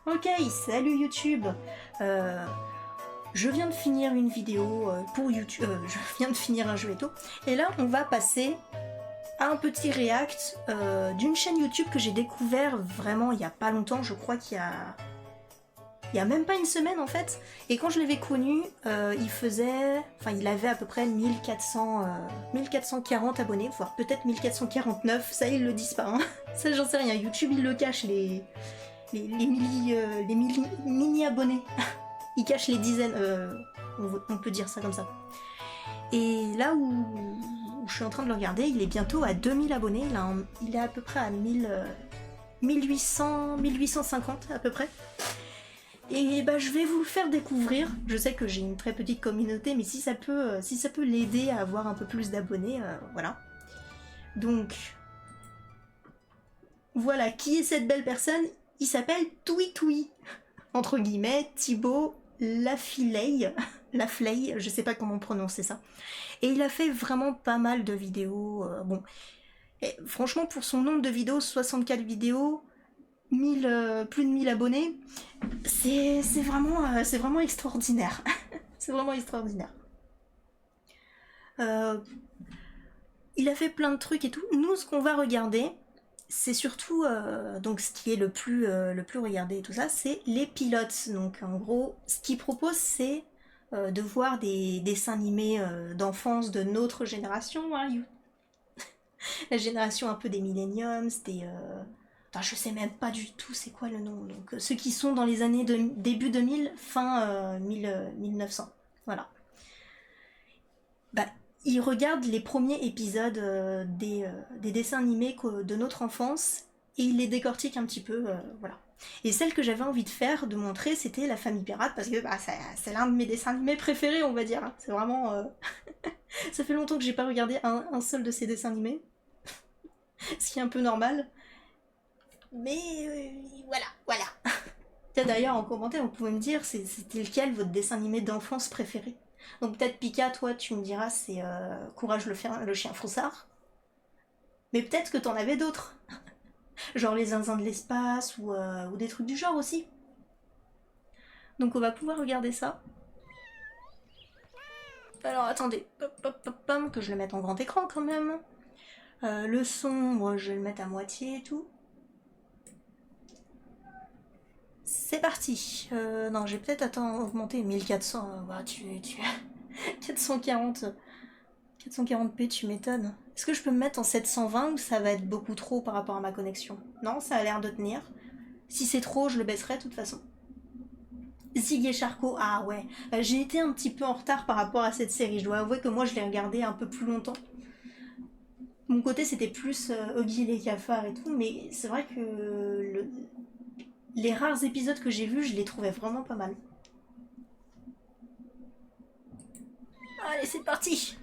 Ok, salut YouTube. Je viens de finir une vidéo pour YouTube. Je viens de finir un jeu et tout. Et là, on va passer à un petit react d'une chaîne YouTube que j'ai découvert vraiment il y a pas longtemps. Je crois qu'il y a même pas une semaine en fait. Et quand je l'avais connu, il avait à peu près 1440 abonnés, voire peut-être 1449. Ça, ils le disent pas. Hein. Ça, j'en sais rien. YouTube, il le cache les mini abonnés. Il cache les dizaines, on peut dire ça comme ça. Et là où je suis en train de le regarder, il est bientôt à 2000 abonnés, il est à peu près à 1850 à peu près. Et bah je vais vous le faire découvrir. Je sais que j'ai une très petite communauté, mais si ça peut l'aider à avoir un peu plus d'abonnés, voilà. Donc voilà, qui est cette belle personne? Il s'appelle Toui, entre guillemets, Thibaut Lafleille, je sais pas comment prononcer ça. Et il a fait vraiment pas mal de vidéos. Bon, et franchement, pour son nombre de vidéos, 64 vidéos, plus de 1000 abonnés, c'est vraiment extraordinaire. C'est vraiment extraordinaire. Il a fait plein de trucs et tout. Nous, ce qu'on va regarder, c'est surtout, donc ce qui est le plus regardé et tout ça, c'est les pilotes. Donc en gros, ce qu'il propose, c'est de voir des dessins animés d'enfance de notre génération, hein, la génération un peu des millenniums, enfin, je sais même pas du tout c'est quoi le nom, donc ceux qui sont dans les années début 2000, fin 1900, voilà. Bah, il regarde les premiers épisodes des dessins animés de notre enfance et il les décortique un petit peu, voilà. Et celle que j'avais envie de montrer, c'était La Famille Pirate, parce que bah, c'est l'un de mes dessins animés préférés, on va dire. Hein. C'est vraiment... Ça fait longtemps que j'ai pas regardé un seul de ces dessins animés. Ce qui est un peu normal. Mais voilà. D'ailleurs, en commentaire, vous pouvez me dire c'était lequel votre dessin animé d'enfance préféré. Donc peut-être Pika, toi tu me diras c'est Courage le chien froussard. Mais peut-être que t'en avais d'autres. Genre les zinzins de l'espace ou des trucs du genre aussi. Donc on va pouvoir regarder ça. Alors attendez, que je le mette en grand écran quand même. Le son, moi je vais le mettre à moitié et tout. C'est parti. Non, j'ai peut-être augmenté 1400. Bah, tu 440p, tu m'étonnes. Est-ce que je peux me mettre en 720 ou ça va être beaucoup trop par rapport à ma connexion? Non, ça a l'air de tenir. Si c'est trop, je le baisserai de toute façon. Zig et Charcot, ah ouais. J'ai été un petit peu en retard par rapport à cette série. Je dois avouer que moi, je l'ai regardée un peu plus longtemps. Mon côté, c'était plus Oggy les cafards et tout, mais c'est vrai que les rares épisodes que j'ai vus, je les trouvais vraiment pas mal. Allez, c'est parti!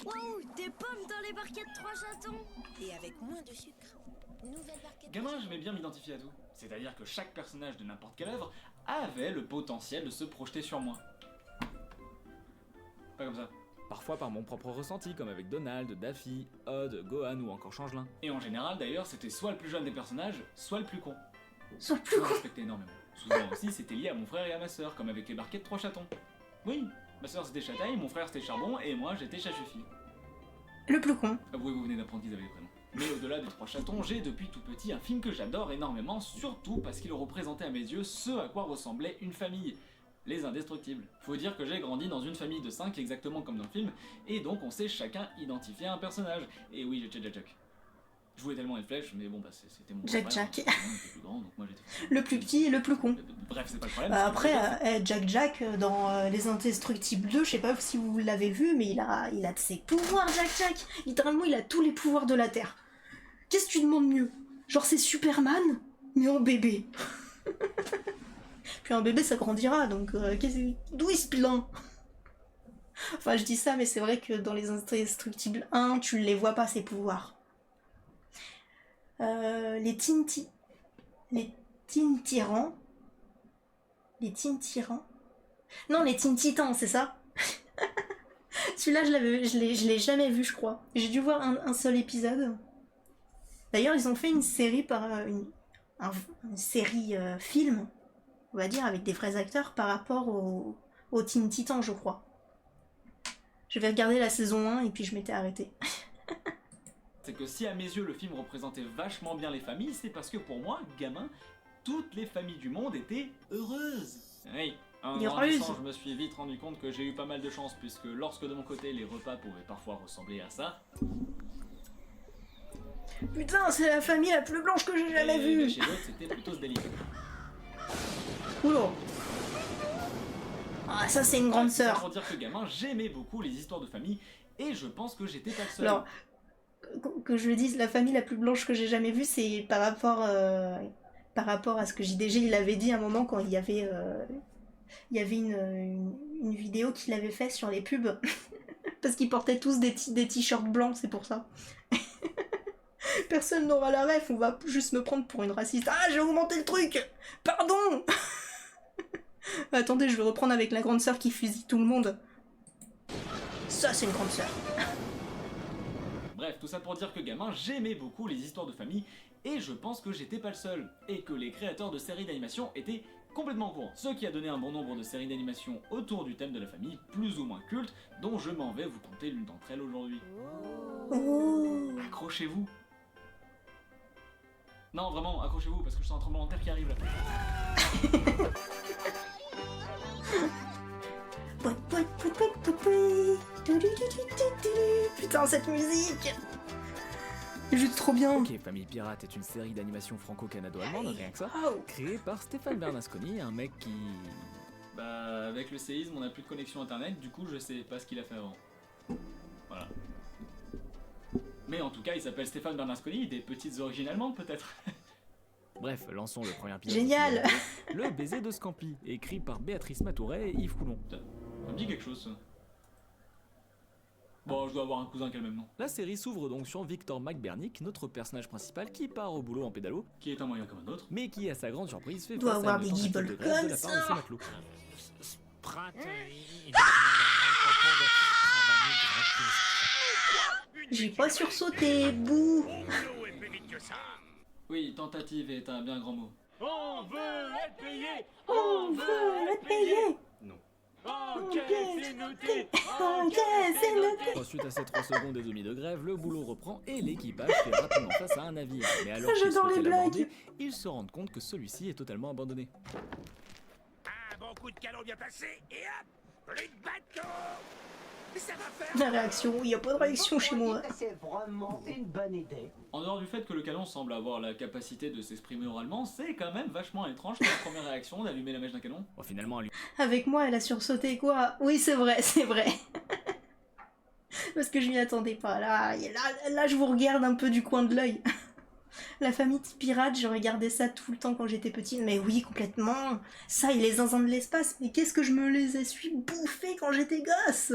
Wow, des pommes dans les barquettes 3 chatons. Et avec moins de sucre. Nouvelle barquette. Gamin, j'aimais bien m'identifier à tout. C'est-à-dire que chaque personnage de n'importe quelle œuvre avait le potentiel de se projeter sur moi. Pas comme ça. Parfois par mon propre ressenti, comme avec Donald, Daffy, Odd, Gohan ou encore Changelin. Et en général, d'ailleurs, c'était soit le plus jeune des personnages, soit le plus con. Soit le plus Je con. respectais énormément. Souvent aussi, c'était lié à mon frère et à ma sœur, comme avec les barquettes 3 chatons. Oui, ma sœur c'était Chataille, mon frère c'était Charbon, et moi j'étais Chachufi. Le plus con. Avouez, vous venez d'apprendre qu'ils avaient des prénoms. Mais au-delà des 3 chatons, j'ai depuis tout petit un film que j'adore énormément, surtout parce qu'il représentait à mes yeux ce à quoi ressemblait une famille. Les Indestructibles. Faut dire que j'ai grandi dans une famille de 5 exactement comme dans le film, et donc on s'est chacun identifié à un personnage. Et oui, j'étais Jack. Je voulais tellement être flèche, mais bon, bah c'était mon Jack. frère, hein, il était plus grand, donc moi j'étais... Le plus petit et le plus con. Bref, c'est pas le problème. Après, Jack, dans Les Indestructibles 2, je sais pas si vous l'avez vu, mais il a de ses pouvoirs, Jack. Littéralement, il a tous les pouvoirs de la Terre. Qu'est-ce que tu demandes mieux? Genre, c'est Superman, mais en bébé. Puis un bébé, ça grandira, donc d'où il se plaint? Enfin, je dis ça, mais c'est vrai que dans Les Indestructibles 1, tu les vois pas, ses pouvoirs. Les Teen Tyrans. Les Teen Tyrans? Non, les Teen Titans, c'est ça? Celui-là, je l'ai jamais vu, je crois. J'ai dû voir un seul épisode. D'ailleurs, ils ont fait une série une série film, on va dire, avec des vrais acteurs par rapport au Teen Titans, je crois. J'avais regardé la saison 1 et puis je m'étais arrêtée. C'est que si à mes yeux le film représentait vachement bien les familles, c'est parce que pour moi, gamin, toutes les familles du monde étaient heureuses. Oui, en grandissant, je me suis vite rendu compte que j'ai eu pas mal de chance, puisque lorsque de mon côté les repas pouvaient parfois ressembler à ça... Putain, c'est la famille la plus blanche que j'ai jamais vue. Chez l'autre, c'était plutôt ce délire. Oula. Ah, ça c'est une grande sœur. Pour dire que gamin, j'aimais beaucoup les histoires de famille, et je pense que j'étais pas le seul. Alors, que je le dise, la famille la plus blanche que j'ai jamais vue, c'est par rapport à ce que JDG il avait dit à un moment quand il y avait une vidéo qu'il avait fait sur les pubs. Parce qu'ils portaient tous des t-shirts blancs, c'est pour ça. Personne n'aura la ref, on va juste me prendre pour une raciste. Ah, j'ai augmenté le truc. Pardon. Attendez, je vais reprendre avec la grande sœur qui fusille tout le monde. Ça, c'est une grande sœur. Bref, tout ça pour dire que gamin, j'aimais beaucoup les histoires de famille, et je pense que j'étais pas le seul, et que les créateurs de séries d'animation étaient complètement au courant. Ce qui a donné un bon nombre de séries d'animation autour du thème de la famille, plus ou moins culte, dont je m'en vais vous conter l'une d'entre elles aujourd'hui. Oh. Accrochez-vous. Non, vraiment, accrochez-vous, parce que je sens un tremblement de terre qui arrive là. Putain, cette musique! C'est juste trop bien! Ok, Famille Pirate est une série d'animation franco-canado-allemande, rien que ça, créée par Stéphane Bernasconi, un mec qui... Bah, avec le séisme, on n'a plus de connexion internet, du coup, je sais pas ce qu'il a fait avant. Voilà. Mais en tout cas, il s'appelle Stéphane Bernasconi, des petites origines allemandes peut-être. Bref, lançons le premier épisode. Génial! Le baiser de Scampi, écrit par Béatrice Matouret et Yves Coulon. Ça me dit quelque chose, ça. Bon, je dois avoir un cousin qui a le même nom. La série s'ouvre donc sur Victor McBernick, notre personnage principal qui part au boulot en pédalo, Qui est un moyen comme un autre. mais qui, à sa grande surprise, fait Doit face avoir à une des tentative guibolles de grève de comme la part de ça. ses matelots. J'ai pas sursauté, bouh! Oui, tentative est un bien grand mot. On veut être payé. On veut être payé! Non. Ok, c'est noté. Ok, c'est noté! Suite à ces 3 secondes et demie de grève, le boulot reprend et l'équipage fait rapidement face à un navire. Mais alors qu'ils J'adore les souhaitaient blagues. l'aborder, ils se rendent compte que celui-ci est totalement abandonné. Un bon coup de canon bien placé et hop, plus de bateau. Ça va faire. La réaction, il y a pas de réaction chez moi. C'est vraiment une bonne idée. En dehors du fait que le canon semble avoir la capacité de s'exprimer oralement, c'est quand même vachement étrange comme première réaction d'allumer la mèche d'un canon. Bon, finalement, lui, Avec moi, elle a sursauté quoi? Oui, c'est vrai, c'est vrai. Parce que je m'y attendais pas. Là, je vous regarde un peu du coin de l'œil. La famille pirate, je regardais ça tout le temps quand j'étais petite. Mais oui, complètement. Ça et les zinzins de l'espace. Mais qu'est-ce que je me les ai su bouffer quand j'étais gosse.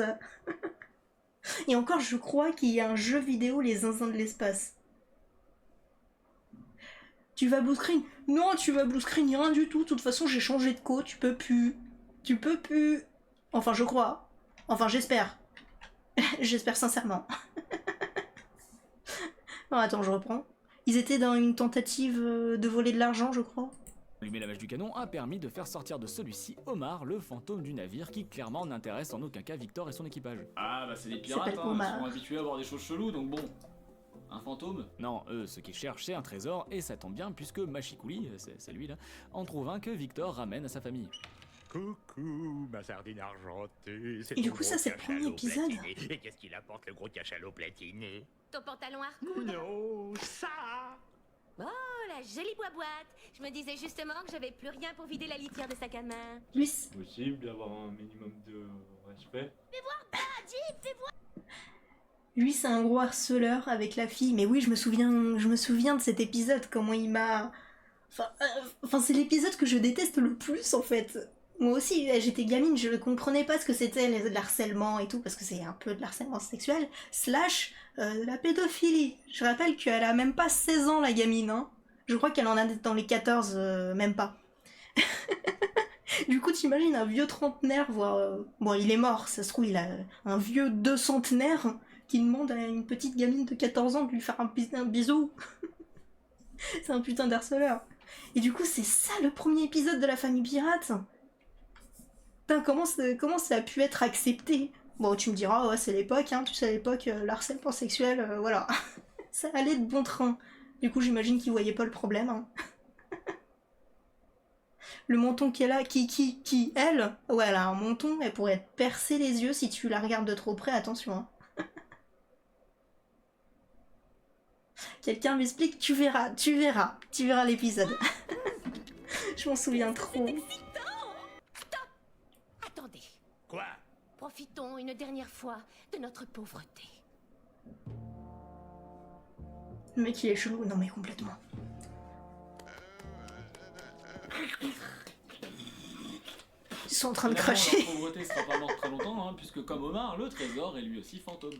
Et encore, je crois qu'il y a un jeu vidéo, les zinzins de l'espace. Tu vas blue screen? Non, tu vas blue screen, rien du tout. De toute façon, j'ai changé de co, tu peux plus. Tu peux plus. Enfin, je crois. Enfin, j'espère. J'espère sincèrement. Non, attends, je reprends. Ils étaient dans une tentative de voler de l'argent, je crois. allumer la mèche du canon a permis de faire sortir de celui-ci Omar, le fantôme du navire qui clairement n'intéresse en aucun cas Victor et son équipage. Ah bah c'est des pirates, s'appelle hein, ils Omar. sont habitués à voir des choses cheloues, donc bon. Un fantôme? Non, eux, ce qu'ils cherchent, c'est un trésor, et ça tombe bien puisque Machikouli, c'est lui là, en trouve un que Victor ramène à sa famille. Coucou, ma sardine argentée. Et du coup, ça, c'est le premier épisode. Et qu'est-ce qu'il apporte, le gros cachalot platiné? Ton pantalon à recoudre. Non, ça. Oh, la jolie boîte. Je me disais justement que j'avais plus rien pour vider la litière de sac à main. Lui, Possible d'avoir un minimum de respect. lui c'est un gros harceleur avec la fille. Mais oui, je me souviens de cet épisode, comment il m'a... Enfin, c'est l'épisode que je déteste le plus, en fait. Moi aussi, j'étais gamine, je ne comprenais pas ce que c'était le harcèlement et tout, parce que c'est un peu de l'harcèlement sexuel, / la pédophilie. Je rappelle qu'elle a même pas 16 ans, la gamine, hein. Je crois qu'elle en a dans les 14, même pas. Du coup, t'imagines un vieux trentenaire, voire... Bon, il est mort, ça se trouve, il a un vieux 200-tenaire qui demande à une petite gamine de 14 ans de lui faire un bisou. C'est un putain d'harceleur. Et du coup, c'est ça le premier épisode de la famille pirate. Putain, comment ça a pu être accepté? Bon, tu me diras, ouais, c'est l'époque, hein, tu sais, à l'époque, l'harcèlement sexuel, voilà. Ça allait de bon train. Du coup, j'imagine qu'ils voyaient pas le problème. Hein. Le menton qu'elle a, qui, elle, ouais, elle a un menton, elle pourrait te percer les yeux si tu la regardes de trop près, attention. Hein. Quelqu'un m'explique, tu verras l'épisode. Je m'en souviens trop. Attendez, Quoi? profitons une dernière fois de notre pauvreté. Le mec il est chelou, non mais complètement. Ils sont en train de Finalement, cracher. leur pauvreté sera pas morte très longtemps, hein, puisque comme Omar, le trésor est lui aussi fantôme.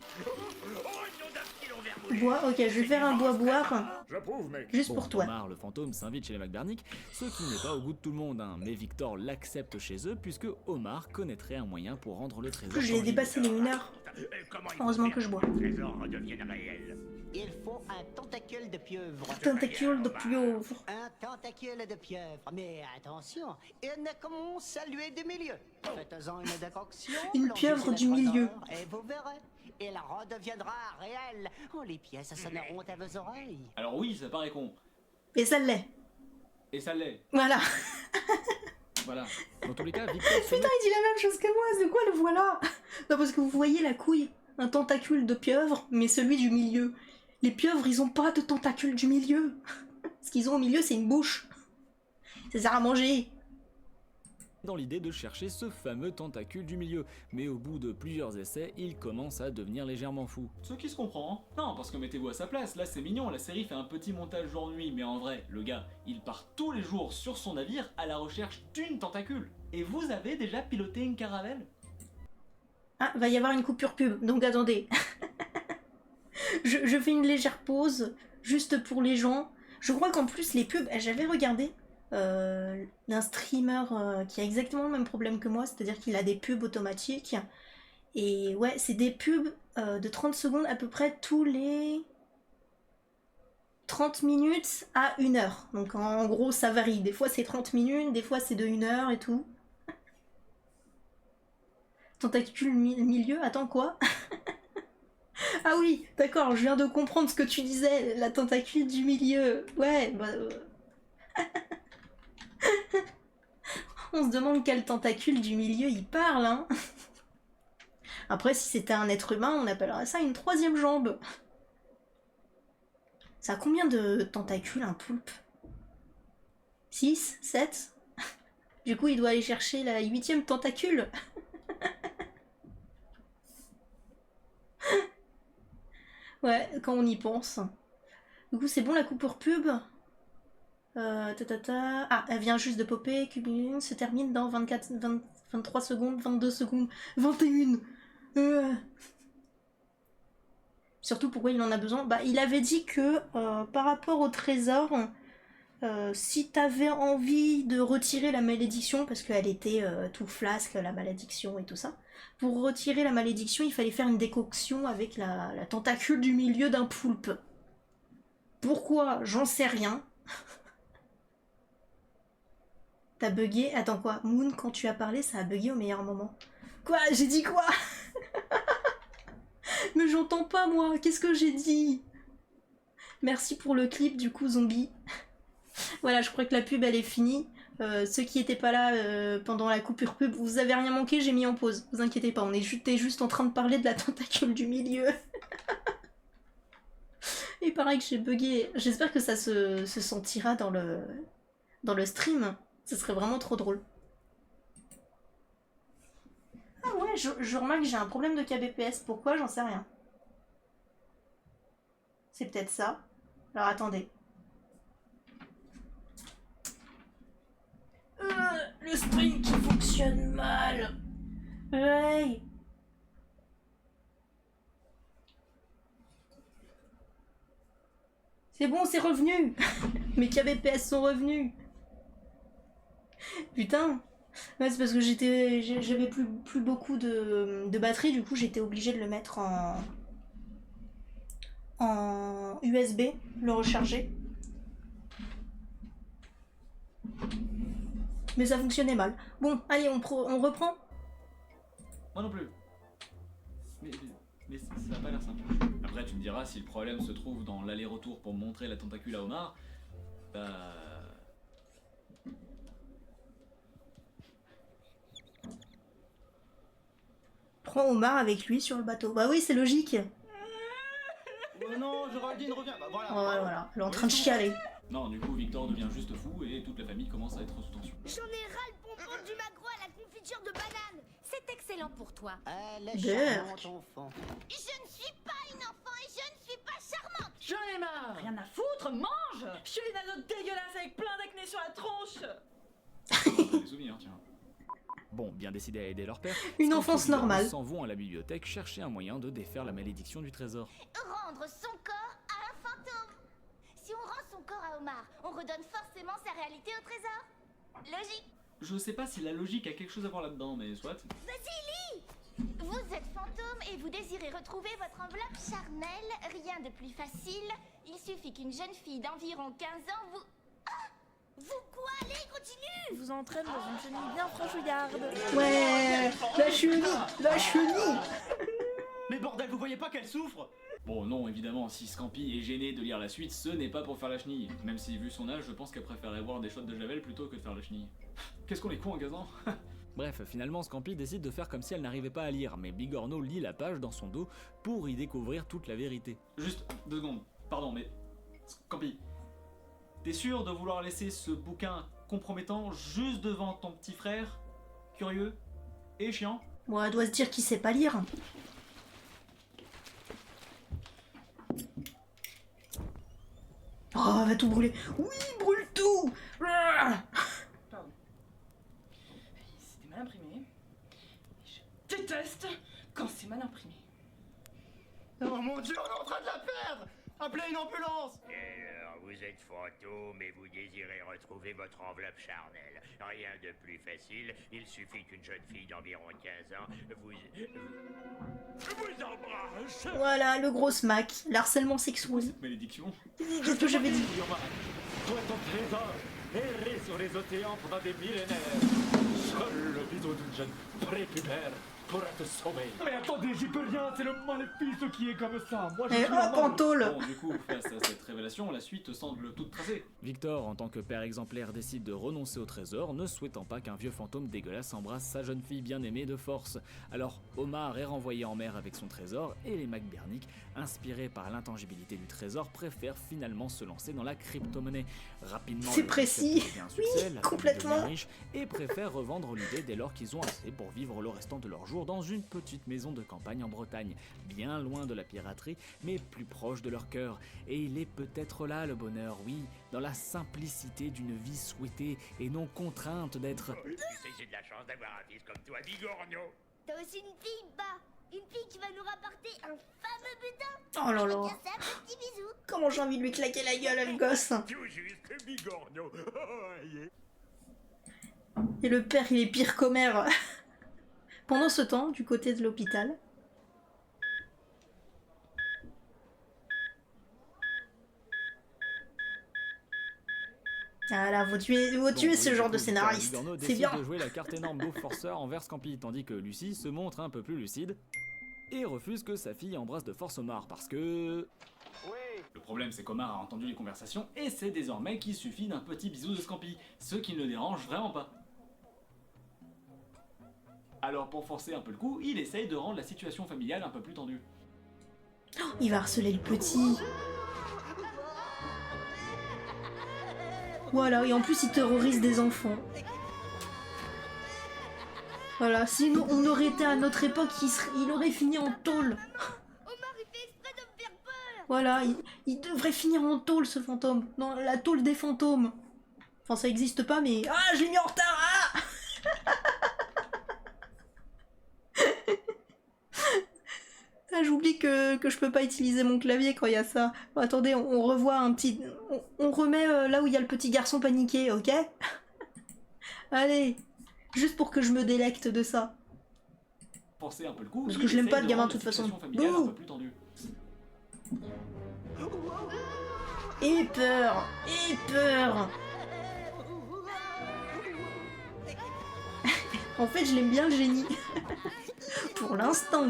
Bois, ok, je vais faire un bois-boire. J'approuve, mec. Juste Bon, pour toi. Omar, le fantôme, s'invite chez les McBurnick, ce qui n'est pas au goût de tout le monde, hein, mais Victor l'accepte chez eux puisque Omar connaîtrait un moyen pour rendre le trésor J'ai tangible. dépassé les 1 heure. Comment il Heureusement faut que je faire bois. que le trésor redevienne réel? Il faut un tentacule de pieuvre. Tentacule de pieuvre. Un tentacule de pieuvre. Mais attention, une commence à lui du milieu. Faites-en une décoction. Une plongez pieuvre sur du le milieu. trésor Et vous verrez. Il redeviendra réel. Oh, les pièces sonneront à vos oreilles. Alors oui, ça paraît con. Et ça l'est. Et ça l'est. Voilà. Voilà. Dans tous les cas, Victor se Putain, il dit la même chose que moi, c'est quoi le voilà? Non, parce que vous voyez la couille, un tentacule de pieuvre, mais celui du milieu. Les pieuvres, ils ont pas de tentacule du milieu. Ce qu'ils ont au milieu, c'est une bouche. Ça sert à manger. dans l'idée de chercher ce fameux tentacule du milieu, mais au bout de plusieurs essais, il commence à devenir légèrement fou. Ce qui se comprend, hein. Non, parce que mettez-vous à sa place, là c'est mignon, la série fait un petit montage jour-nuit, mais en vrai, le gars, il part tous les jours sur son navire à la recherche d'une tentacule. Et vous avez déjà piloté une caravelle? Ah, va y avoir une coupure pub, donc attendez. je fais une légère pause, juste pour les gens. Je crois qu'en plus, les pubs, j'avais regardé d'un streamer qui a exactement le même problème que moi, c'est-à-dire qu'il a des pubs automatiques. Et ouais, c'est des pubs de 30 secondes à peu près tous les 30 minutes à 1 heure. Donc en gros, ça varie. Des fois, c'est 30 minutes, des fois, c'est de 1 heure et tout. Tentacule milieu, attends quoi? Ah oui, d'accord, je viens de comprendre ce que tu disais, la tentacule du milieu. Ouais, bah... On se demande quel tentacule du milieu il parle, hein. Après, si c'était un être humain, on appellerait ça une troisième jambe. Ça a combien de tentacules, un poulpe? 6? 7? Du coup, il doit aller chercher la 8e tentacule. Ouais, quand on y pense. Du coup, c'est bon la coupure pub. Ah, elle vient juste de popper. Cubine se termine dans 23 secondes, 22 secondes, 21. Surtout pourquoi il en a besoin. Bah, il avait dit que par rapport au trésor, si t'avais envie de retirer la malédiction, parce qu'elle était tout flasque, la malédiction et tout ça, pour retirer la malédiction, il fallait faire une décoction avec la tentacule du milieu d'un poulpe. Pourquoi? J'en sais rien. T'as bugué? Attends quoi? Moon, quand tu as parlé, ça a bugué au meilleur moment. Quoi? J'ai dit quoi? Mais j'entends pas moi, qu'est-ce que j'ai dit? Merci pour le clip du coup zombie. Voilà, je crois que la pub elle est finie. Ceux qui étaient pas là pendant la coupure pub, vous avez rien manqué, j'ai mis en pause. Vous inquiétez pas, on était juste en train de parler de la tentacule du milieu. Et pareil que j'ai bugué. J'espère que ça se sentira dans le stream. Ce serait vraiment trop drôle. Ah ouais, je remarque que j'ai un problème de kbps. Pourquoi? J'en sais rien. C'est peut-être ça. Alors attendez. Le stream qui fonctionne mal. Ouais. C'est bon, c'est revenu. Mes kbps sont revenus. Putain. Ouais, c'est parce que j'avais plus beaucoup de batterie, du coup j'étais obligée de le mettre en USB, le recharger. Mais ça fonctionnait mal. Bon, allez, on reprend. Moi non plus. Mais ça a pas l'air simple. Après, tu me diras si le problème se trouve dans l'aller-retour pour montrer la tentacule à Omar. Bah. Prends Omar avec lui sur le bateau. Bah oui, c'est logique. Oh non, Géraldine revient. Bah voilà. Voilà, elle est en train de chialer. Non, du coup, Victor devient juste fou et toute la famille commence à être sous tension. J'en ai ras le bonbon du magro à la confiture de banane. C'est excellent pour toi. Elle est charmante, enfant. Je ne suis pas une enfant et je ne suis pas charmante. J'en ai marre. Rien à foutre, mange. Je suis une ado dégueulasse avec plein d'acné sur la tronche. Des souvenirs, tiens. Bon, bien décidés à aider leur père, Une Scout et enfance Bigorneau normale. s'en vont à la bibliothèque chercher un moyen de défaire la malédiction du trésor. Rendre son corps à un fantôme. Si on rend son corps à Omar, on redonne forcément sa réalité au trésor. Logique. Je sais pas si la logique a quelque chose à voir là-dedans, mais soit. Vas-y, lis. Vous êtes fantôme et vous désirez retrouver votre enveloppe charnelle. Rien de plus facile. Il suffit qu'une jeune fille d'environ 15 ans vous... Ah, vous quoi? Allez, continue. Vous entraîne dans une chenille bien franchouillarde. Ouais, la chenille. Mais bordel, vous voyez pas qu'elle souffre? Bon, non, évidemment, si Scampi est gêné de lire la suite, ce n'est pas pour faire la chenille. Même si, vu son âge, je pense qu'elle préférerait boire des shots de Javel plutôt que de faire la chenille. Qu'est-ce qu'on est con en gazant. Bref, finalement, Scampi décide de faire comme si elle n'arrivait pas à lire, mais Bigorneau lit la page dans son dos pour y découvrir toute la vérité. Juste 2 secondes, pardon, mais. Scampi, t'es sûr de vouloir laisser ce bouquin compromettant juste devant ton petit frère, curieux et chiant? Bon, elle doit se dire qu'il sait pas lire. Oh, elle va tout brûler. Oui, brûle tout. Pardon. C'était mal imprimé. Je déteste quand c'est mal imprimé. Oh mon dieu, on est en train de la perdre. Appelez une ambulance. Alors, vous êtes fantôme et vous désirez retrouver votre enveloppe charnelle. Rien de plus facile, il suffit qu'une jeune fille d'environ 15 ans vous embrasse. Voilà, le gros smack. L'harcèlement sexuel. Cette malédiction. Qu'est-ce que j'avais dit? Toi ton trésor, errer sur les océans pendant des millénaires. Seul le bisou d'une jeune prépubère pourra te sauver. Mais attendez, j'y peux rien, c'est le maléfice qui est comme ça. Moi je Et suis hop, un en homme. tôle. Bon, du coup, face à cette révélation, la suite semble toute tracée. Victor, en tant que père exemplaire, décide de renoncer au trésor, ne souhaitant pas qu'un vieux fantôme dégueulasse embrasse sa jeune fille bien-aimée de force. Alors, Omar est renvoyé en mer avec son trésor, et les McBurnick, inspirés par l'intangibilité du trésor, préfèrent finalement se lancer dans la crypto-monnaie. Rapidement, C'est le précis. concept devient un Oui, succès, la famille complètement. devient riche, et préfèrent revendre l'idée dès lors qu'ils ont assez pour vivre le restant de leur jour dans une petite maison de campagne en Bretagne, bien loin de la piraterie, mais plus proche de leur cœur. Et il est peut-être là le bonheur, oui, dans la simplicité d'une vie souhaitée et non contrainte d'être... Tu sais, j'ai de la chance d'avoir un fils comme toi, Bigorneau. T'as aussi une fille, bah. Une fille qui va nous rapporter un fameux butin. Oh là là. Avec un simple petit bisou. Comment j'ai envie de lui claquer la gueule, le gosse. Tout juste que Bigorneau. Et le père, il est pire qu'Homer. Pendant ce temps, du côté de l'hôpital... Voilà, vous tuez ce genre de scénariste. Bigorneau C'est décide bien. de jouer la carte énorme beau forceur envers Scampi, tandis que Lucie se montre un peu plus lucide et refuse que sa fille embrasse de force Omar parce que... Le problème, c'est qu'Omar a entendu les conversations et sait désormais qu'il suffit d'un petit bisou de Scampi, ce qui ne le dérange vraiment pas. Alors, pour forcer un peu le coup, il essaye de rendre la situation familiale un peu plus tendue. Il va harceler le petit. Voilà, et en plus il terrorise des enfants. Voilà, sinon on aurait été à notre époque, il aurait fini en tôle. Omar, il fait exprès de me faire peur. Voilà, il devrait finir en tôle ce fantôme. Dans la tôle des fantômes. Enfin ça existe pas mais... Ah, je l'ai mis en retard. Ah Ah, j'oublie que je peux pas utiliser mon clavier quand il y a ça. Bon, attendez, on revoit un petit... On remet là où il y a le petit garçon paniqué, ok? Allez, juste pour que je me délecte de ça. Forcer un peu le coup, Parce il que je l'aime essaye pas, le gamin, rendre de toute la façon. situation familiale un Bouh. peu plus tendue. Et peur. En fait, je l'aime bien, le génie. Pour l'instant.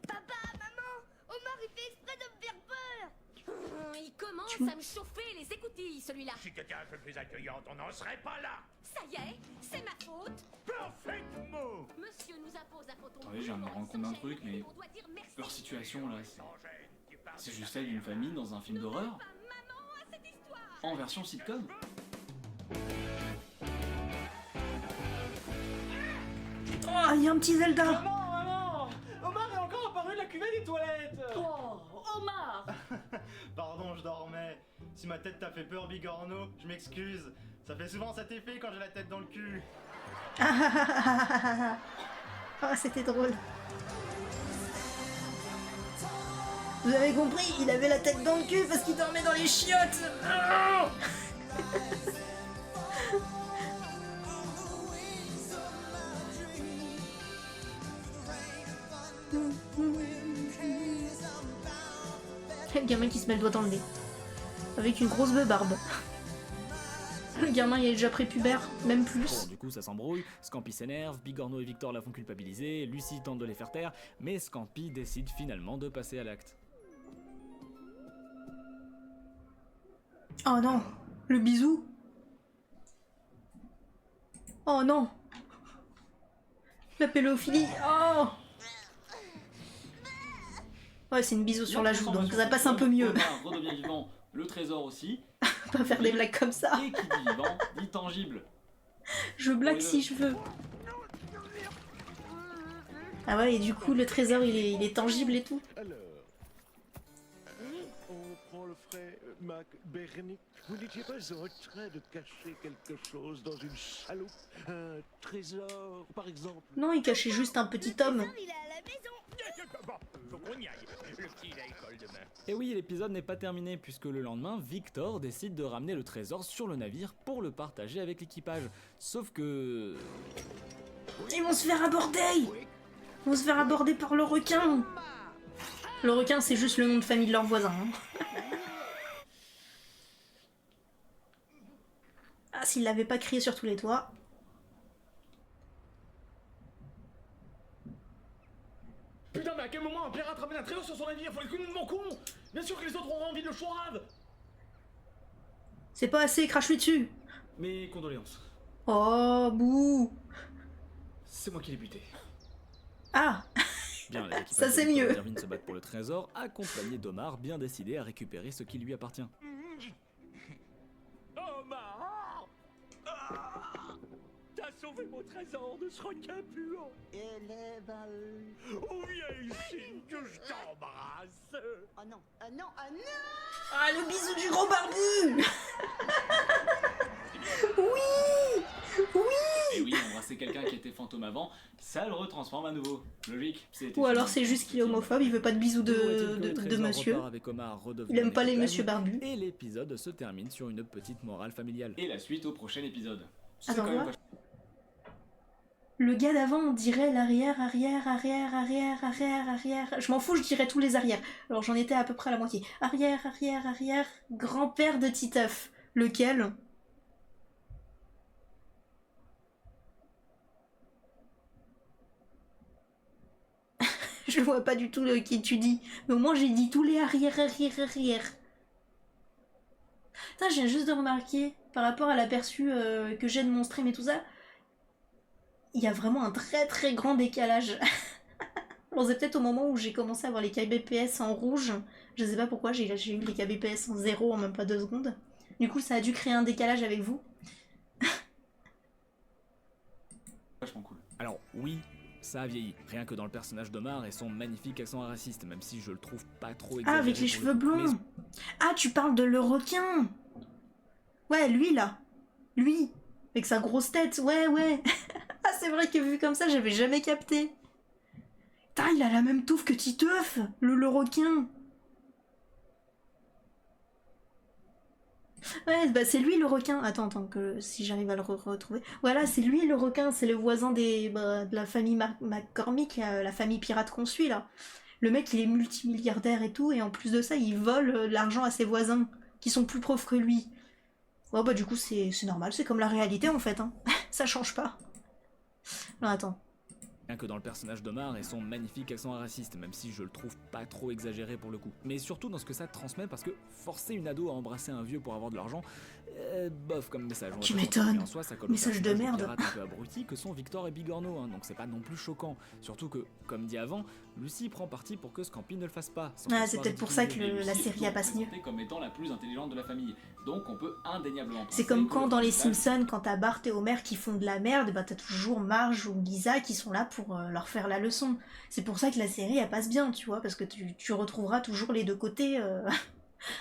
Papa, maman, Omar il fait exprès de me faire peur. Il commence Tu- à me chauffer les écoutilles, celui-là. Si t'étais un peu plus accueillante, on n'en serait pas là. Ça y est, c'est ma faute. Parfaitement. Monsieur nous impose un poton. Attendez, je viens de me rendre compte d'un truc, mais On doit dire merci. leur situation là, c'est juste celle d'une famille dans un film d'horreur, Pas maman à cette histoire. en version sitcom. Oh, il y a un petit Zelda. Maman, maman, Omar est encore apparu de la cuvette des toilettes. Oh, Omar. Pardon, je dormais. Si ma tête t'a fait peur, Bigorneau, je m'excuse. Ça fait souvent cet effet quand j'ai la tête dans le cul. Oh, c'était drôle. Vous avez compris, il avait la tête dans le cul parce qu'il dormait dans les chiottes. Ah. Le gamin qui se met le doigt dans le nez. Avec une grosse barbe. Le gamin il est déjà prépubère, même plus. Bon, du coup, ça s'embrouille, Scampi s'énerve, Bigorneau et Victor la font culpabiliser, Lucie tente de les faire taire, mais Scampi décide finalement de passer à l'acte. Oh non, le bisou. Oh non. La pédophilie. Oh. Ouais, c'est une bisou sur la joue, donc ça passe un peu mieux. Omar redevient vivant, le trésor aussi, Pas faire des blagues comme ça. et qui dit vivant, dit tangible. Je blague si je veux. Ah ouais, et du coup, le trésor, il est tangible et tout. Alors, on prend le frais, Mac Bernick. Vous n'étiez pas en train de cacher quelque chose dans une chaloupe? Un trésor, par exemple? Non, il cachait juste un petit homme. Il est à la maison. Bon, faut qu'on y aille. Le petit il a école demain. Et oui, l'épisode n'est pas terminé puisque le lendemain, Victor décide de ramener le trésor sur le navire pour le partager avec l'équipage. Sauf que... Ils vont se faire aborder. Ils vont se faire aborder par le requin. Le requin, c'est juste le nom de famille de leur voisin. Hein. Ah, s'il l'avait pas crié sur tous les toits. Putain, mais à quel moment un pirate ramène un trésor sur son navire? Faut que nous ne manquons. Bien sûr que les autres auront envie de le chourave. C'est pas assez, crache-lui dessus. Mes condoléances. Oh, bouh. C'est moi qui l'ai buté. Ah. Bien, les équipages Ça, c'est de Victor mieux. et Irvine se battent pour le trésor, accompagnés d'Omar, bien décidé à récupérer ce qui lui appartient. Omar! T'as sauvé mon trésor de ce requin puant. Et les balles. Oh, viens ici, que je t'embrasse. Oh non, non, non. Ah, le bisou du gros barbu. Oui. Et oui, embrasser quelqu'un qui était fantôme avant, ça le retransforme à nouveau. Logique. Ou alors c'est juste qu'il est homophobe, il veut pas de bisous Toujours est-il que le de trésor monsieur. repart avec Omar redevenu Il aime pas un les équipage, monsieur barbus. Et l'épisode se termine sur une petite morale familiale. Et la suite au prochain épisode. C'est Attends, quand même quoi vachement- Le gars d'avant, on dirait l'arrière, arrière, arrière, arrière, arrière, arrière. Je m'en fous, je dirais tous les arrières. Alors j'en étais à peu près à la moitié. Arrière, arrière, arrière, grand-père de Titeuf. Lequel? Je vois pas du tout qui tu dis. Mais au moins j'ai dit tous les arrière, arrière, arrière. Putain, je viens juste de remarquer, par rapport à l'aperçu que j'ai de mon stream et tout ça, il y a vraiment un très très grand décalage. Alors c'est peut-être au moment où j'ai commencé à avoir les kbps en rouge. Je sais pas pourquoi, j'ai eu les kbps en 0 en même pas 2 secondes. Du coup ça a dû créer un décalage avec vous. vachement cool. Alors oui, ça a vieilli, rien que dans le personnage d'Omar et son magnifique accent raciste, même si je le trouve pas trop exagéré. Ah, avec les pour cheveux le coup. blonds. Ah, tu parles de le requin. Ouais, lui là. Lui. Avec sa grosse tête, ouais, ouais. Ah, c'est vrai que vu comme ça, j'avais jamais capté. Putain, il a la même touffe que Titeuf, le requin. Ouais, bah c'est lui le requin. Attends, que si j'arrive à le retrouver. Voilà, c'est lui le requin, c'est le voisin de la famille McCormick, la famille pirate qu'on suit là. Le mec, il est multimilliardaire et tout, et en plus de ça, il vole l'argent à ses voisins, qui sont plus pauvres que lui. Ouais, bah du coup, c'est normal, c'est comme la réalité en fait, hein. Ça change pas. Alors attends. Rien que dans le personnage d'Omar et son magnifique accent raciste, même si je le trouve pas trop exagéré pour le coup. Mais surtout dans ce que ça transmet, parce que forcer une ado à embrasser un vieux pour avoir de l'argent, bof comme message. Tu m'étonnes. En soi, ça colle au Message de personnage merde. pirate un peu abruti que sont Victor et Bigorneau, hein, donc c'est pas non plus choquant. Surtout que, comme dit avant, Lucy prend parti pour que Scampi ne le fasse pas. sans Ah, qu'il c'est soit peut-être pour ça que ridiculisé. Et la Lucy est série a passe mieux. présentée comme étant la plus intelligente de la famille. Donc on peut indéniablement C'est penser comme que quand le dans les principal- Simpsons, quand t'as Bart et Homer qui font de la merde, bah t'as toujours Marge ou Lisa qui sont là pour leur faire la leçon. C'est pour ça que la série elle passe bien, tu vois, parce que tu retrouveras toujours les deux côtés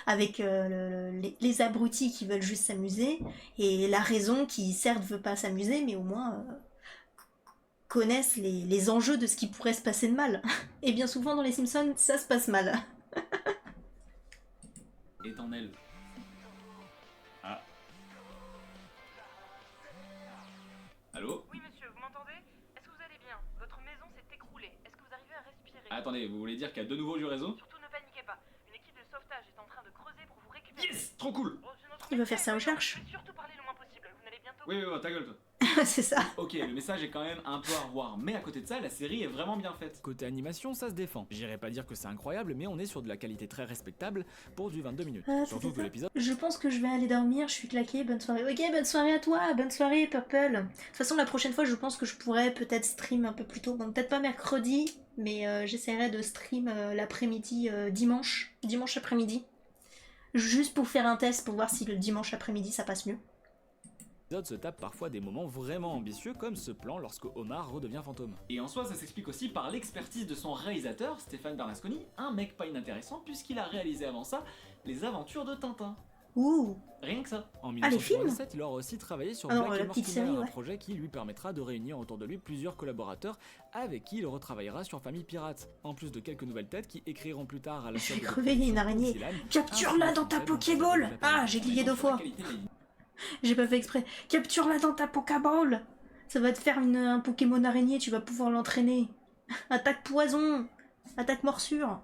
avec les abrutis qui veulent juste s'amuser et la raison qui certes veut pas s'amuser, mais au moins connaissent les enjeux de ce qui pourrait se passer de mal. Et bien souvent dans les Simpsons, ça se passe mal. est en elle. Ah. Allô? Oui, monsieur, vous m'entendez? Est-ce que vous allez bien? Votre maison s'est écroulée. Est-ce que vous arrivez à respirer? Attendez, vous voulez dire qu'il y a de nouveau du réseau? Surtout ne paniquez pas. Une équipe de sauvetage est en train de creuser pour vous récupérer. Yes! Trop cool! Oh, c'est notre Il veut métier, faire sa voyons. recherche. Je vais surtout parler le moins possible. Vous n'allez bientôt... Oui, ta gueule toi. C'est ça. Ok, le message est quand même un peu à revoir, mais à côté de ça, la série est vraiment bien faite. Côté animation, ça se défend. J'irai pas dire que c'est incroyable, mais on est sur de la qualité très respectable pour du 22 minutes. Surtout que l'épisode... Je pense que je vais aller dormir, je suis claquée, bonne soirée. Ok, bonne soirée à toi, bonne soirée Purple. De toute façon, la prochaine fois, je pense que je pourrais peut-être stream un peu plus tôt. Bon, peut-être pas mercredi, mais j'essaierai de stream l'après-midi dimanche après-midi. Juste pour faire un test, pour voir si le dimanche après-midi ça passe mieux. L'épisode se tape parfois des moments vraiment ambitieux comme ce plan lorsque Omar redevient fantôme. Et en soi, ça s'explique aussi par l'expertise de son réalisateur, Stéphane Bernasconi, un mec pas inintéressant puisqu'il a réalisé avant ça les aventures de Tintin. Ouh. Rien que ça. En Ah, les films 1997, il aura aussi travaillé sur Ah non, Black la et petite Mortimer, série, un ouais. projet qui lui permettra de réunir autour de lui plusieurs collaborateurs avec qui il retravaillera sur Famille Pirate, en plus de quelques nouvelles têtes qui écriront plus tard à la Je salle vais de crever, il y a une production araignée. Godzilla, Capture-la ainsi dans que ta son Pokéball. thème, Ah, j'ai cliqué deux fois. J'ai pas fait exprès. Capture-la dans ta Pokéball. Ça va te faire un Pokémon araignée, tu vas pouvoir l'entraîner. Attaque poison. Attaque morsure.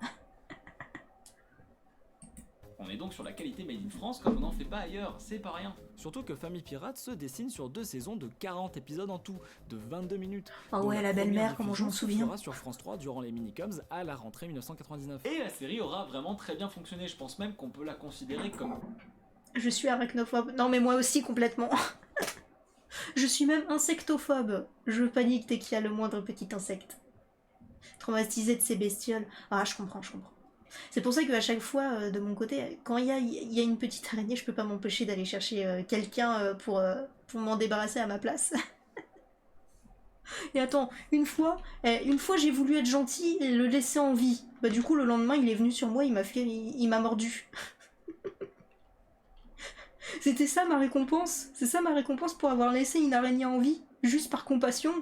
On est donc sur la qualité made in France comme on n'en fait pas ailleurs, c'est pas rien. Surtout que Famille Pirate se dessine sur 2 saisons de 40 épisodes en tout, de 22 minutes. Ah dont ouais, la première belle-mère, comment je m'en diffusion se souviens. fera sur France 3 durant les mini-coms à la rentrée 1999. Et la série aura vraiment très bien fonctionné, je pense même qu'on peut la considérer comme... Je suis arachnophobe. Non, mais moi aussi complètement. Je suis même insectophobe. Je panique dès qu'il y a le moindre petit insecte. Traumatisée de ces bestioles. Ah, je comprends. C'est pour ça qu'à chaque fois, de mon côté, quand il y a une petite araignée, je peux pas m'empêcher d'aller chercher quelqu'un pour m'en débarrasser à ma place. Et attends, une fois j'ai voulu être gentil et le laisser en vie. Bah du coup, le lendemain, il est venu sur moi, il m'a mordu. C'était ça ma récompense. C'est ça ma récompense pour avoir laissé une araignée en vie, juste par compassion.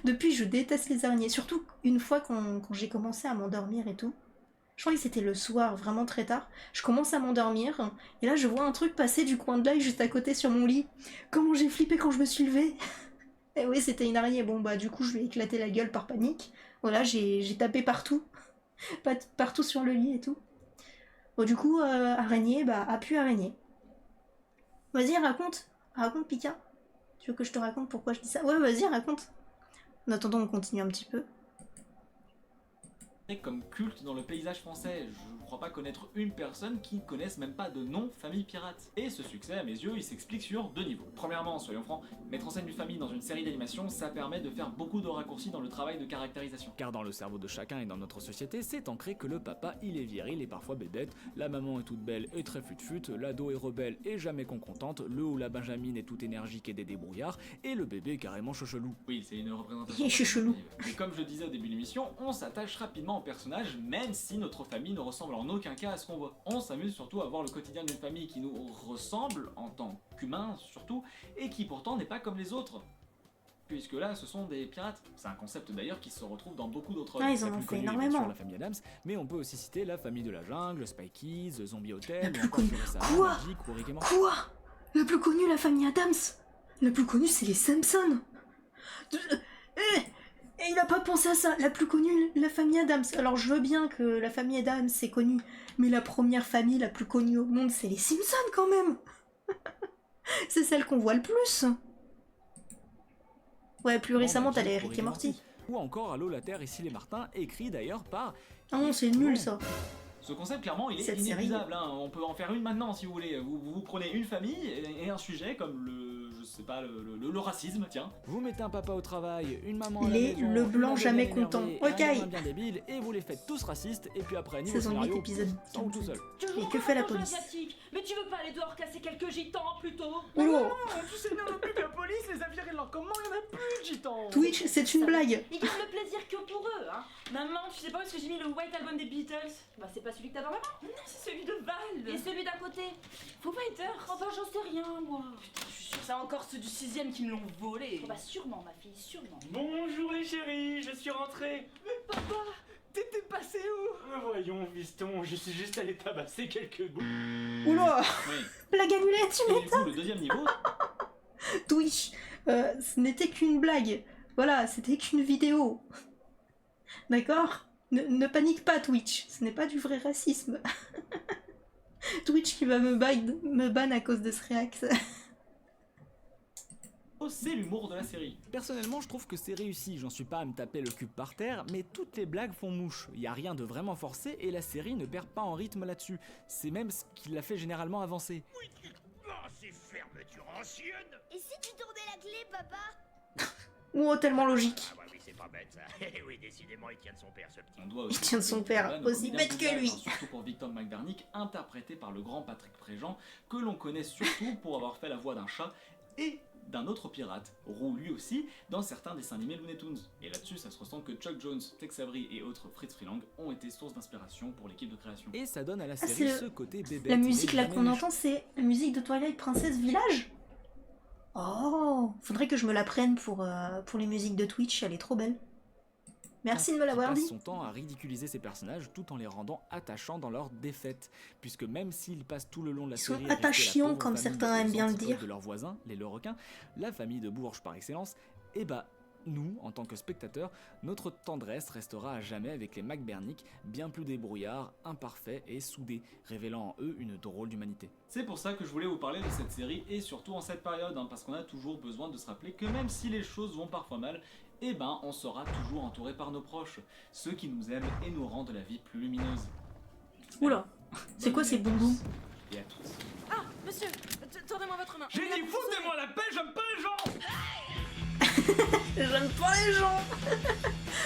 Depuis, je déteste les araignées. Surtout une fois quand j'ai commencé à m'endormir et tout. Je crois que c'était le soir, vraiment très tard. Je commence à m'endormir. Et là, je vois un truc passer du coin de l'œil juste à côté sur mon lit. Comment j'ai flippé quand je me suis levée. Et oui, c'était une araignée. Bon, bah du coup, je lui ai éclaté la gueule par panique. Voilà, j'ai tapé partout. Partout sur le lit et tout. Bon, du coup, araignée, bah, a pu araignée. Vas-y, raconte. Raconte, Pika. Tu veux que je te raconte pourquoi je dis ça? Ouais, vas-y, raconte. En attendant, on continue un petit peu. Comme culte dans le paysage français, je crois pas connaître une personne qui ne connaisse même pas de nom Famille Pirate. Et ce succès, à mes yeux, il s'explique sur 2 niveaux. Premièrement, soyons francs, mettre en scène une famille dans une série d'animation, ça permet de faire beaucoup de raccourcis dans le travail de caractérisation. Car dans le cerveau de chacun et dans notre société, c'est ancré que le papa, il est viril et parfois bébête, la maman est toute belle et très fut-fut, l'ado est rebelle et jamais contente, le ou la benjamine est toute énergique et des débrouillards, et le bébé est carrément chochelou. Oui, c'est une représentation. Il est chochelou. Et comme je le disais au début de l'émission, on s'attache rapidement au personnage, même si notre famille ne ressemble en aucun cas à ce qu'on voit. On s'amuse surtout à voir le quotidien d'une famille qui nous ressemble, en tant qu'humain surtout, et qui pourtant n'est pas comme les autres. Puisque là, ce sont des pirates. C'est un concept d'ailleurs qui se retrouve dans beaucoup d'autres... Ah, ils en La ont plus fait connue est bien énormément. sûr la famille Adams, mais on peut aussi citer la famille de la jungle, Spy Kids, Zombie Hotel, La ou plus encore connue. plus récemment, Quoi Magic ou Rick et Morty. Quoi? La plus connue, la famille Adams. La plus connue, c'est les Simpsons. Et il a pas pensé à ça. La plus connue, la famille Adams. Alors je veux bien que la famille Adams c'est connue, mais la première famille la plus connue au monde, c'est les Simpsons quand même. C'est celle qu'on voit le plus. Ouais, plus récemment, Bande à t'as les Jim pour Rick et Rick Morty. Ou encore Allô la Terre, ici les Martins, écrit d'ailleurs par... Ah non, c'est nul ça. Ce concept, clairement, il est Cette série. inépuisable. Hein. On peut en faire une maintenant, si vous voulez. Vous prenez une famille et un sujet comme je sais pas, le racisme, tiens. Vous mettez un papa au travail, une maman à la Les maison, le une blanc ado jamais bien content. énervée et un Ok. gamin bien débile, et vous les faites tous racistes, et puis après, niveau Saison 8, scénario, épisode ça roule tout seul. Et que fait la police? Asiatique. Mais tu veux pas aller dehors casser quelques gitans plutôt? Oula. Tu sais bien non plus que la police les a virés de leur commande, il n'y en a plus de gitans. Twitch, c'est une blague. Ils gardent le plaisir que pour eux, hein. Maman, tu sais pas où est-ce que j'ai mis le White Album des Beatles? Bah c'est pas celui que t'as dans la main. Non, c'est celui de Val. Et celui d'à côté? Foo Fighters. Oh bah j'en sais rien, moi. Putain, je suis sûre que c'est encore ceux du 6ème qui me l'ont volé. Oh bah sûrement, ma fille, sûrement. Bonjour les chéris, je suis rentré. Mais papa, t'étais passé où? Voyons, fiston, je suis juste allé tabasser quelques bouts. Oula. Oui. Blague annulée, tu Et du coup, le deuxième niveau, Twitch, ce n'était qu'une blague. Voilà, c'était qu'une vidéo. D'accord? Ne panique pas, Twitch. Ce n'est pas du vrai racisme. Twitch qui va me ban à cause de ce react. c'est l'humour de la série. Personnellement, je trouve que c'est réussi, j'en suis pas à me taper le cul par terre, mais toutes les blagues font mouche. Y a rien de vraiment forcé et la série ne perd pas en rythme là-dessus. C'est même ce qui l'a fait généralement avancer. Oh, ces fermetures anciennes. Et si tu tournais la clé, papa? Oh, tellement logique. Ah ouais, oui, c'est pas bête ça. Eh oui, décidément, il tient de son père, ce petit. On doit Il aussi tient de son père, Van, aussi comédien bête que de lui. doublage, surtout pour Victor McBurnick, interprété par le grand Patrick Préjean, que l'on connaît surtout pour avoir fait la voix d'un chat et d'un autre pirate, Roux lui aussi, dans certains dessins animés Looney Tunes. Et là-dessus, ça se ressent que Chuck Jones, Tex Avery et autres Fritz Freelang ont été source d'inspiration pour l'équipe de création. Et ça donne à la Ah, série c'est ce côté bébé. La musique là qu'on entend, c'est la musique de Twilight Princess Village. Oh, faudrait que je me la prenne pour les musiques de Twitch, elle est trop belle. Merci de me l'avoir passe dit. son temps à ridiculiser ses personnages tout en les rendant attachants dans leur défaite, puisque même s'ils passent tout le long de la Ils sont série à rester la attachants, pauvre comme famille certains aiment aux bien le antipodes dire. de leurs voisins, les Lerequins, la famille de Bourges par excellence, et bah nous, en tant que spectateurs, notre tendresse restera à jamais avec les McBurnick, bien plus débrouillards, imparfaits et soudés, révélant en eux une drôle d'humanité. C'est pour ça que je voulais vous parler de cette série, et surtout en cette période, hein, parce qu'on a toujours besoin de se rappeler que même si les choses vont parfois mal, eh ben on sera toujours entouré par nos proches, ceux qui nous aiment et nous rendent la vie plus lumineuse. Oula, c'est quoi ces boum boum? Et à tous. Ah, monsieur, tendez-moi votre main. J'ai dit foutez-moi la paix, j'aime pas les gens. J'aime pas les gens.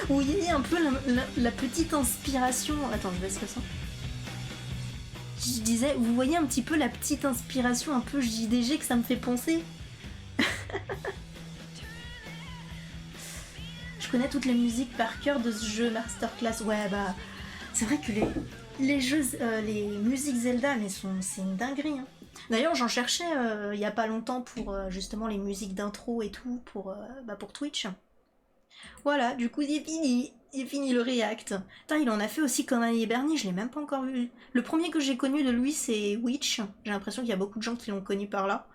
Vous voyez un peu la petite inspiration. Attends, je baisse le son. Je disais, vous voyez un petit peu la petite inspiration un peu JDG que ça me fait penser. Je connais toutes les musiques par cœur de ce jeu Masterclass. Ouais, bah, c'est vrai que les jeux, les musiques Zelda, mais c'est une dinguerie. Hein. D'ailleurs, j'en cherchais il y a pas longtemps pour justement les musiques d'intro et tout pour Twitch. Voilà, du coup, il est fini le react. Putain, il en a fait aussi comme Annie Bernie, je l'ai même pas encore vu. Le premier que j'ai connu de lui, c'est Witch. J'ai l'impression qu'il y a beaucoup de gens qui l'ont connu par là.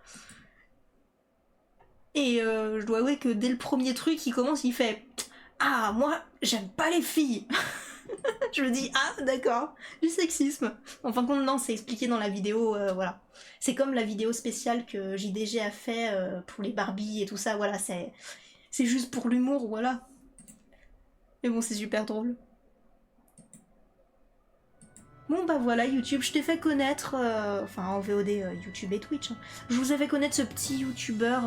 Et je dois avouer que dès le premier truc, il commence, il fait « Ah, moi, j'aime pas les filles !» Je me dis « Ah, d'accord, du sexisme !» En fin de compte, non, c'est expliqué dans la vidéo, voilà. C'est comme la vidéo spéciale que JDG a fait pour les Barbie et tout ça, voilà, c'est juste pour l'humour, voilà. Mais bon, c'est super drôle. Bon bah voilà, YouTube, je t'ai fait connaître, enfin en VOD, YouTube et Twitch, hein. Je vous ai fait connaître ce petit YouTuber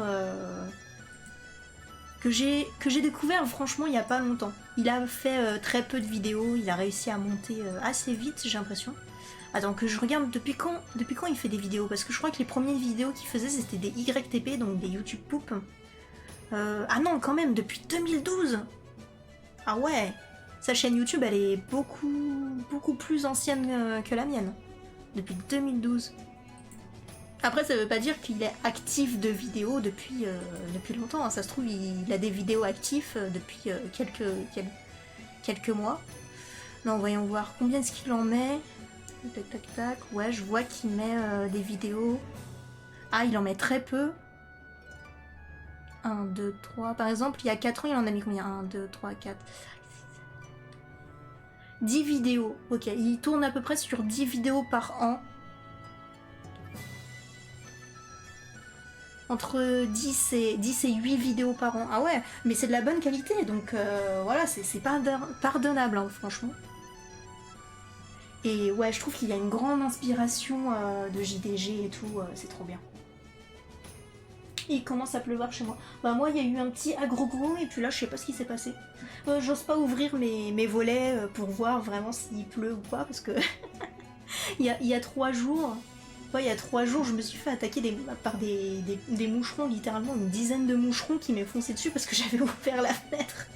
que j'ai découvert franchement il y a pas longtemps. Il a fait très peu de vidéos, il a réussi à monter assez vite, j'ai l'impression. Attends, que je regarde depuis quand il fait des vidéos, parce que je crois que les premières vidéos qu'il faisait c'était des YTP, donc des YouTube poop. Ah non, quand même, depuis 2012. Ah ouais, sa chaîne YouTube elle est beaucoup plus ancienne que la mienne. Depuis 2012. Après ça veut pas dire qu'il est actif de vidéos depuis longtemps, hein. Ça se trouve il a des vidéos actifs depuis quelques mois. Non, voyons voir, combien est-ce qu'il en met? Tac tac tac, ouais je vois qu'il met des vidéos. Ah il en met très peu. 1, 2, 3, par exemple il y a 4 ans il en a mis combien? 1, 2, 3, 4... 10 vidéos, ok, il tourne à peu près sur 10 vidéos par an. entre 10 et 8 vidéos par an. Ah ouais, mais c'est de la bonne qualité, donc voilà, c'est pardonnable, hein, franchement. Et ouais, je trouve qu'il y a une grande inspiration de JDG et tout, c'est trop bien. Il commence à pleuvoir chez moi. Bah moi, il y a eu un petit agrogo, et puis là, je sais pas ce qui s'est passé. J'ose pas ouvrir mes volets pour voir vraiment s'il pleut ou pas, parce que il y a 3 jours... Ouais, il y a 3 jours, je me suis fait attaquer par des moucherons, littéralement une dizaine de moucherons qui m'ont foncé dessus parce que j'avais ouvert la fenêtre.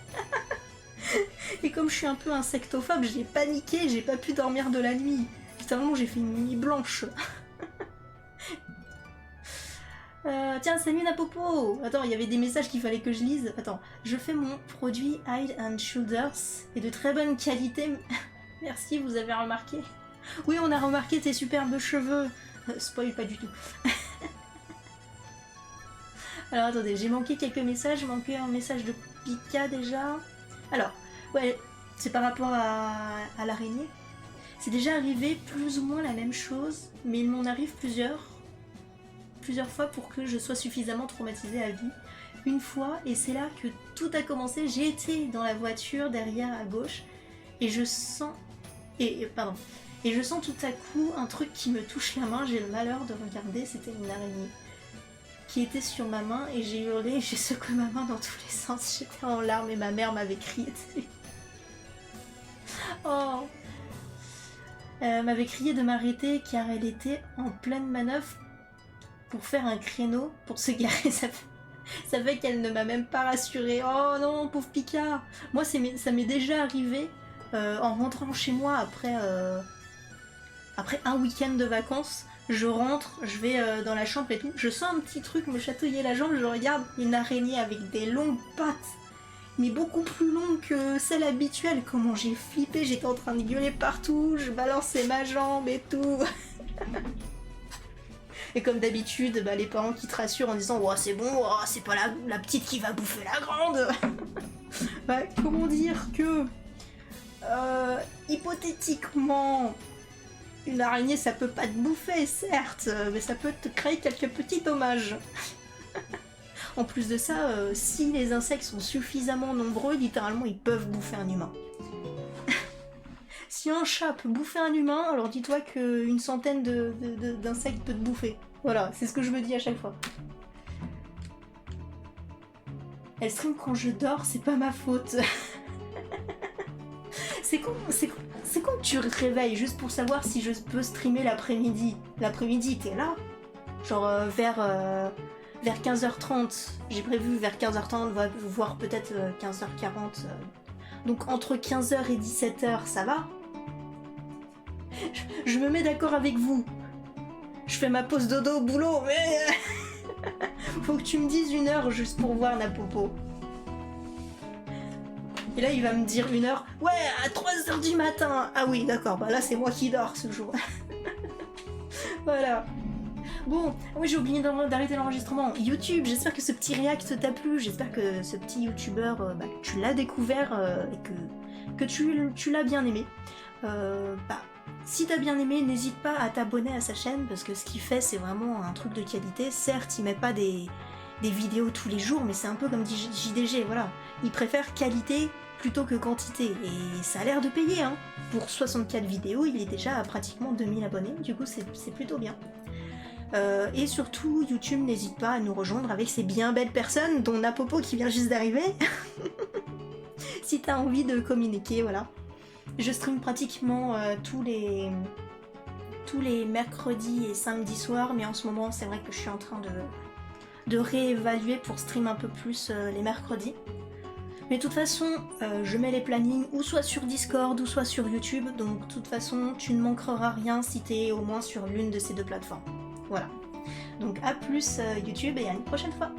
Et comme je suis un peu insectophobe, j'ai paniqué, j'ai pas pu dormir de la nuit. Littéralement, j'ai fait une nuit blanche. Tiens, salut Napopo. Attends, il y avait des messages qu'il fallait que je lise. Attends, je fais mon produit Head and Shoulders et de très bonne qualité. Merci, vous avez remarqué. Oui, on a remarqué tes superbes cheveux. Spoil pas du tout. Alors attendez, j'ai manqué quelques messages. J'ai manqué un message de Pika déjà. Alors, ouais, c'est par rapport à l'araignée. C'est déjà arrivé plus ou moins la même chose, mais il m'en arrive plusieurs fois pour que je sois suffisamment traumatisée à vie. Une fois, et c'est là que tout a commencé, j'ai été dans la voiture derrière à gauche, et je sens... Et je sens tout à coup un truc qui me touche la main, j'ai le malheur de regarder, c'était une araignée qui était sur ma main et j'ai hurlé, j'ai secoué ma main dans tous les sens, j'étais en larmes et ma mère m'avait crié dessus. Oh, m'avait crié de m'arrêter car elle était en pleine manœuvre pour faire un créneau pour se garer. Ça fait qu'elle ne m'a même pas rassurée. Oh non, pauvre Pika. Moi ça m'est déjà arrivé en rentrant chez moi après un week-end de vacances, je rentre, je vais dans la chambre et tout, je sens un petit truc me chatouiller la jambe, je regarde une araignée avec des longues pattes, mais beaucoup plus longues que celles habituelles. Comment j'ai flippé, j'étais en train de gueuler partout, je balançais ma jambe et tout. Et comme d'habitude, bah, les parents qui te rassurent en disant oh, c'est bon, oh, c'est pas la petite qui va bouffer la grande. Ouais, comment dire que hypothétiquement, une araignée ça peut pas te bouffer, certes, mais ça peut te créer quelques petits dommages. En plus de ça, si les insectes sont suffisamment nombreux, littéralement ils peuvent bouffer un humain. Si un chat peut bouffer un humain, alors dis-toi qu'une centaine d'insectes peut te bouffer. Voilà, c'est ce que je me dis à chaque fois. Elle stream quand je dors, c'est pas ma faute. C'est con que tu réveilles juste pour savoir si je peux streamer l'après-midi. L'après-midi, t'es là. Genre vers 15h30. J'ai prévu vers 15h30, voire peut-être 15h40. Donc entre 15h et 17h, ça va. Je me mets d'accord avec vous. Je fais ma pause dodo au boulot, mais... Faut que tu me dises 1 heure juste pour voir Napopo. Et là, il va me dire 1 heure. Ouais, à 3h du matin. Ah oui, d'accord. Bah là, c'est moi qui dors ce jour. Voilà. Bon, oui, j'ai oublié d'arrêter l'enregistrement. YouTube, j'espère que ce petit react t'a plu. J'espère que ce petit youtubeur, tu l'as découvert et que tu l'as bien aimé. Si t'as bien aimé, n'hésite pas à t'abonner à sa chaîne parce que ce qu'il fait, c'est vraiment un truc de qualité. Certes, il met pas des vidéos tous les jours, mais c'est un peu comme dit JDG, voilà. Il préfère qualité plutôt que quantité, et ça a l'air de payer, hein. Pour 64 vidéos, il est déjà à pratiquement 2000 abonnés, du coup c'est plutôt bien. Et surtout, YouTube n'hésite pas à nous rejoindre avec ces bien belles personnes, dont Napopo qui vient juste d'arriver. Si t'as envie de communiquer, voilà. Je stream pratiquement tous les mercredis et samedis soirs, mais en ce moment, c'est vrai que je suis en train de réévaluer pour stream un peu plus les mercredis. Mais de toute façon, je mets les plannings ou soit sur Discord ou soit sur YouTube, donc de toute façon, tu ne manqueras rien si t'es au moins sur l'une de ces 2 plateformes. Voilà. Donc à plus YouTube et à une prochaine fois.